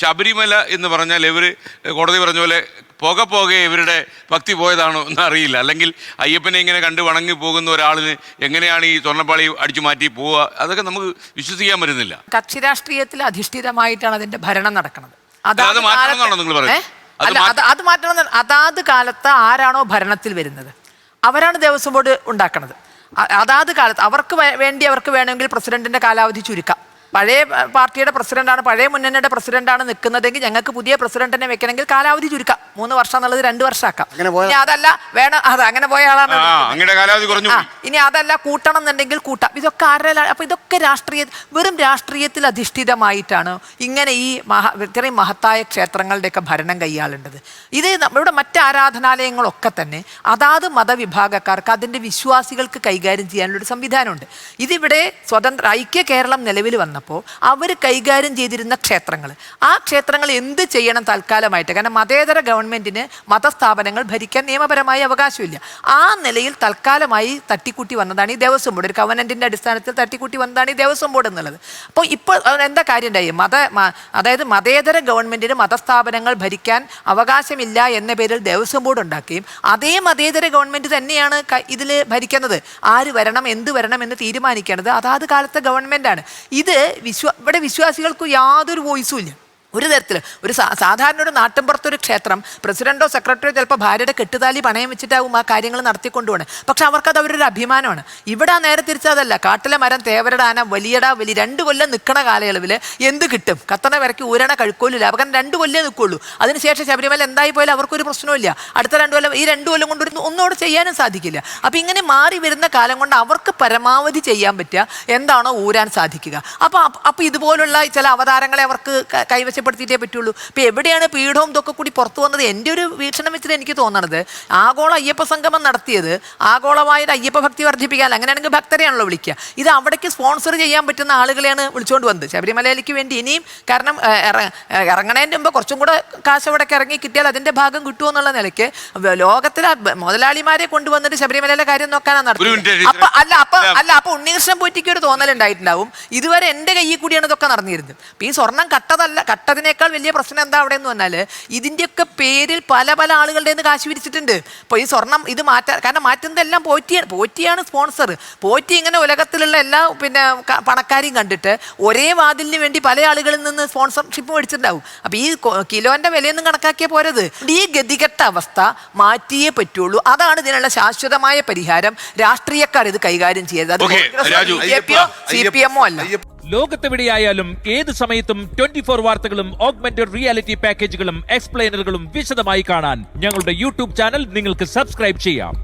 ശബരിമല എന്ന് പറഞ്ഞാൽ ഇവർ കോടതി പറഞ്ഞ പോലെ പോകെ ഇവരുടെ ഭക്തി പോയതാണോ എന്ന് അറിയില്ല. അല്ലെങ്കിൽ അയ്യപ്പനെ ഇങ്ങനെ കണ്ട് വണങ്ങി പോകുന്ന ഒരാളിന് എങ്ങനെയാണ് ഈ സ്വർണ്ണപ്പാളി അടിച്ചു മാറ്റി പോവുക, അതൊക്കെ നമുക്ക് വിശ്വസിക്കാൻ പറ്റുന്നില്ല. കക്ഷി രാഷ്ട്രീയത്തിൽ അധിഷ്ഠിതമായിട്ടാണ് അതിന്റെ ഭരണം നടക്കുന്നത്. അത് മാറ്റണമെന്നാണോ നിങ്ങൾ പറയുന്നത്? അത് മാറ്റണം. അതാത് കാലത്ത് ആരാണോ ഭരണത്തിൽ വരുന്നത് അവരാണ് ദേവസ്വം ബോർഡ് ഉണ്ടാക്കുന്നത്. അതാത് കാലത്ത് അവർക്ക് വേണമെങ്കിൽ പ്രസിഡന്റിന്റെ കാലാവധി ചുരുക്കാം. പഴയ പാർട്ടിയുടെ പ്രസിഡന്റാണ്, പഴയ മുന്നണിയുടെ പ്രസിഡന്റാണ് നിൽക്കുന്നതെങ്കിൽ ഞങ്ങൾക്ക് പുതിയ പ്രസിഡന്റിനെ വെക്കണമെങ്കിൽ കാലാവധി ചുരുക്കാം. 3 വർഷം എന്നുള്ളത് 2 വർഷമാക്കാം. ഇനി അതല്ല വേണം, അത് അങ്ങനെ പോയ ആളാണ്. ഇനി അതല്ല കൂട്ടണം എന്നുണ്ടെങ്കിൽ കൂട്ടാം. ഇതൊക്കെ ആരുടെ? അപ്പൊ ഇതൊക്കെ വെറും രാഷ്ട്രീയത്തിൽ അധിഷ്ഠിതമായിട്ടാണ് ഇങ്ങനെ ഈ ഇത്രയും മഹത്തായ ക്ഷേത്രങ്ങളുടെയൊക്കെ ഭരണം കൈയാളേണ്ടത്. ഇത് ഇവിടെ മറ്റ് ആരാധനാലയങ്ങളൊക്കെ തന്നെ അതാത് മതവിഭാഗക്കാർക്ക് അതിൻ്റെ വിശ്വാസികൾക്ക് കൈകാര്യം ചെയ്യാനുള്ളൊരു സംവിധാനമുണ്ട്. ഇതിവിടെ സ്വതന്ത്ര ഐക്യ കേരളം നിലവിൽ വന്നപ്പോൾ അവർ കൈകാര്യം ചെയ്തിരുന്ന ക്ഷേത്രങ്ങൾ, ആ ക്ഷേത്രങ്ങൾ എന്ത് ചെയ്യണം തൽക്കാലമായിട്ട്, കാരണം മതേതര ഗവൺമെന്റിന് മതസ്ഥാപനങ്ങൾ ഭരിക്കാൻ നിയമപരമായ അവകാശമില്ല. ആ നിലയിൽ തൽക്കാലമായി തട്ടിക്കൂട്ടി വന്നതാണ് ഈ ദേവസ്വം ബോർഡ്. ഒരു കവനന്റിന്റെ അടിസ്ഥാനത്തിൽ തട്ടിക്കൂട്ടി വന്നതാണ് ഈ ദേവസ്വം ബോർഡ് എന്നുള്ളത്. അപ്പോൾ ഇപ്പോൾ എന്താ കാര്യം ഉണ്ടായി? അതായത് മതേതര ഗവൺമെന്റിന് മതസ്ഥാപനങ്ങൾ ഭരിക്കാൻ അവകാശമില്ല എന്ന പേരിൽ ദേവസ്വം ബോർഡ് ഉണ്ടാക്കുകയും അതേ മതേതര ഗവൺമെന്റ് തന്നെയാണ് ഇതിൽ ഭരിക്കുന്നത്. ആര് വരണം എന്ത് വരണം എന്ന് തീരുമാനിക്കേണ്ടത് അതാത് കാലത്തെ ഗവൺമെന്റാണ്. ഇത് ഇവിടെ വിശ്വാസികൾക്ക് യാതൊരു വോയിസും ഇല്ല ഒരു തരത്തിൽ. ഒരു സാധാരണ ഒരു നാട്ടിൻപുറത്തൊരു ക്ഷേത്രം പ്രസിഡന്റോ സെക്രട്ടറിയോ ചിലപ്പോൾ ഭാര്യയുടെ കെട്ടുതാലി പണയം വെച്ചിട്ടാവും ആ കാര്യങ്ങൾ നടത്തിക്കൊണ്ടുപോകണം. പക്ഷെ അവർക്കത് അവരൊരു അഭിമാനമാണ്. ഇവിടെ നേരെ തിരിച്ചതല്ല. കാട്ടിലെ മരം തേവരുടെ ആന വലിയടാ വലി 2 കൊല്ലം നിൽക്കണ കാലയളവിൽ എന്ത് കിട്ടും? കത്തണ വിറക്കി ഊരണ കഴുക്കോലില്ല. അവർക്ക് 2 കൊല്ലം നിൽക്കുള്ളൂ. അതിനുശേഷം ശബരിമല എന്തായി പോയാലും അവർക്കൊരു പ്രശ്നമില്ല. അടുത്ത 2 കൊല്ലം ഈ 2 കൊല്ലം കൊണ്ട് ഒന്നോട് ചെയ്യാനും സാധിക്കില്ല. അപ്പം ഇങ്ങനെ മാറി വരുന്ന കാലം കൊണ്ട് അവർക്ക് പരമാവധി ചെയ്യാൻ പറ്റുക എന്താണോ ഊരാൻ സാധിക്കുക. അപ്പോൾ ഇതുപോലുള്ള ചില അവതാരങ്ങളെ അവർക്ക് കൈവശപ്പെടുത്തിയിട്ടേ പറ്റുള്ളൂ. ഇപ്പം എവിടെയാണ് പീഠവും ഇതൊക്കെ കൂടി പുറത്തു വന്നത്? എൻ്റെ ഒരു വീക്ഷണം വെച്ചിട്ട് എനിക്ക് തോന്നണത് ആഗോള അയ്യപ്പ സംഗമം നടത്തിയത് ആഗോളമായ അയ്യപ്പ ഭക്തി വർദ്ധിപ്പിക്കാൻ, അങ്ങനെയാണെങ്കിൽ ഭക്തരെയാണല്ലോ വിളിക്കുക. ഇത് അവിടേക്ക് സ്പോൺസർ ചെയ്യാൻ പറ്റുന്ന ആളുകളെയാണ് വിളിച്ചുകൊണ്ട് വന്നത് ശബരിമലയിലേക്ക് വേണ്ടി. ഇനിയും കാരണം ഇറങ്ങണതിൻ്റെ മുമ്പ് കുറച്ചും കൂടെ കാശ് അവിടേക്ക് ഇറങ്ങി കിട്ടിയാൽ അതിൻ്റെ ഭാഗം കിട്ടുമെന്നുള്ള നിലയ്ക്ക് ലോകത്തിലെ മുതലാളിമാരെ കൊണ്ടുവന്നിട്ട് ശബരിമലയിലെ കാര്യം നോക്കാനാണ് നടത്തുന്നത്. അപ്പൊ ഉണ്ണികൃഷ്ണൻ പോറ്റിക്ക് ഒരു തോന്നലുണ്ടായിട്ടുണ്ടാവും ഇതുവരെ എൻ്റെ കയ്യിൽ കൂടിയാണ് ഇതൊക്കെ നടന്നിരുന്നത്. അപ്പം ഈ സ്വർണം കട്ടതിനേക്കാൾ വലിയ പ്രശ്നം എന്താ അവിടെ എന്ന് പറഞ്ഞാൽ ഇതിൻ്റെയൊക്കെ പേരിൽ പല ആളുകളുടെ നിന്ന് കാശ് പിരിച്ചിട്ടുണ്ട്. അപ്പോൾ ഈ സ്വർണം ഇത് കാരണം മാറ്റുന്നതെല്ലാം പോറ്റിയാണ് സ്പോൺസർ. പോറ്റി ഇങ്ങനെ ഉലകത്തിലുള്ള എല്ലാ പണക്കാരെയും കണ്ടിട്ട് ഒരേ വാതിലിന് വേണ്ടി പല ആളുകളിൽ നിന്ന് സ്പോൺസർഷിപ്പ് മേടിച്ചിട്ടുണ്ടാവും. അപ്പോൾ ഈ കിലോന്റെ വിലയൊന്നും കണക്കാക്കിയ പോരത്. ഈ ഗതികെട്ട അവസ്ഥ മാറ്റിയേ പറ്റുള്ളൂ. അതാണ് ഇതിനുള്ള ശാശ്വതമായ പരിഹാരം. രാഷ്ട്രീയക്കാർ ഇത് കൈകാര്യം ചെയ്യരുത്. അത് CPM അല്ല. ലോകത്തെവിടെയായാലും ഏത് സമയത്തും 24 വാർത്തകളും ഓഗ്മെന്റഡ് റിയാലിറ്റി പാക്കേജുകളും എക്സ്പ്ലെയിനറുകളും വിശദമായി കാണാൻ ഞങ്ങളുടെ യൂട്യൂബ് ചാനൽ നിങ്ങൾക്ക് സബ്സ്ക്രൈബ് ചെയ്യാം.